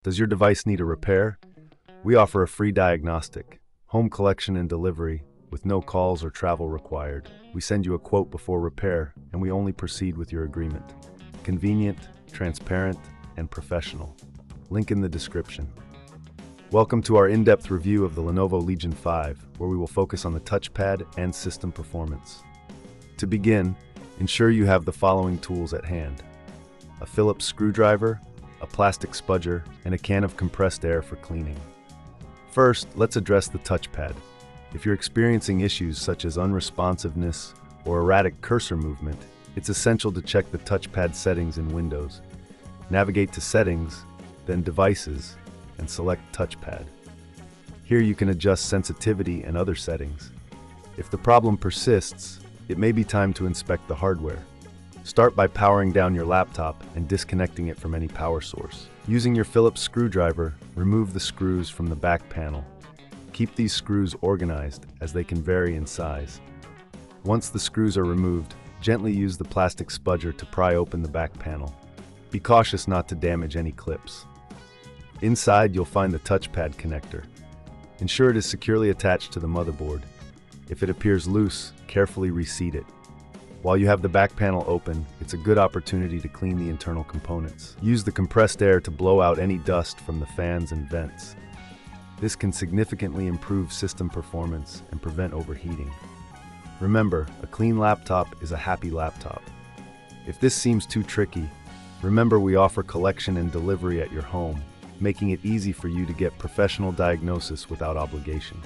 Does your device need a repair? We offer a free diagnostic, home collection and delivery, with no calls or travel required. We send you a quote before repair, and we only proceed with your agreement. Convenient, transparent, and professional. Link in the description. Welcome to our in-depth review of the Lenovo Legion 5, where we will focus on the touchpad and system performance. To begin, ensure you have the following tools at hand: a Phillips screwdriver, a plastic spudger, and a can of compressed air for cleaning. First, let's address the touchpad. If you're experiencing issues such as unresponsiveness or erratic cursor movement, it's essential to check the touchpad settings in Windows. Navigate to Settings, then Devices, and select Touchpad. Here you can adjust sensitivity and other settings. If the problem persists, it may be time to inspect the hardware. Start by powering down your laptop and disconnecting it from any power source. Using your Phillips screwdriver, remove the screws from the back panel. Keep these screws organized, as they can vary in size. Once the screws are removed, gently use the plastic spudger to pry open the back panel. Be cautious not to damage any clips. Inside, you'll find the touchpad connector. Ensure it is securely attached to the motherboard. If it appears loose, carefully reseat it. While you have the back panel open, it's a good opportunity to clean the internal components. Use the compressed air to blow out any dust from the fans and vents. This can significantly improve system performance and prevent overheating. Remember, a clean laptop is a happy laptop. If this seems too tricky, remember we offer collection and delivery at your home, making it easy for you to get professional diagnosis without obligation.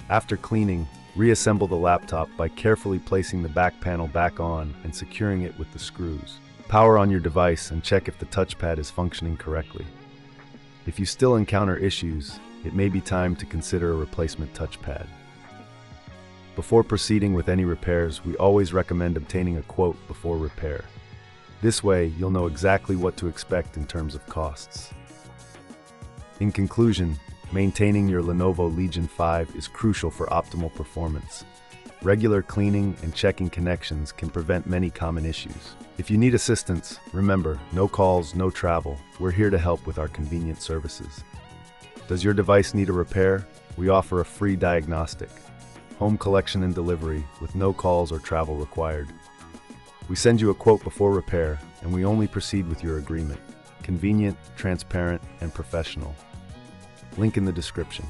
After cleaning, reassemble the laptop by carefully placing the back panel back on and securing it with the screws. Power on your device and check if the touchpad is functioning correctly. If you still encounter issues, it may be time to consider a replacement touchpad. Before proceeding with any repairs, we always recommend obtaining a quote before repair. This way, you'll know exactly what to expect in terms of costs. In conclusion, maintaining your Lenovo Legion 5 is crucial for optimal performance. Regular cleaning and checking connections can prevent many common issues. If you need assistance, remember, no calls, no travel. We're here to help with our convenient services. Does your device need a repair? We offer a free diagnostic, home collection and delivery with no calls or travel required. We send you a quote before repair, and we only proceed with your agreement. Convenient, transparent, and professional. Link in the description.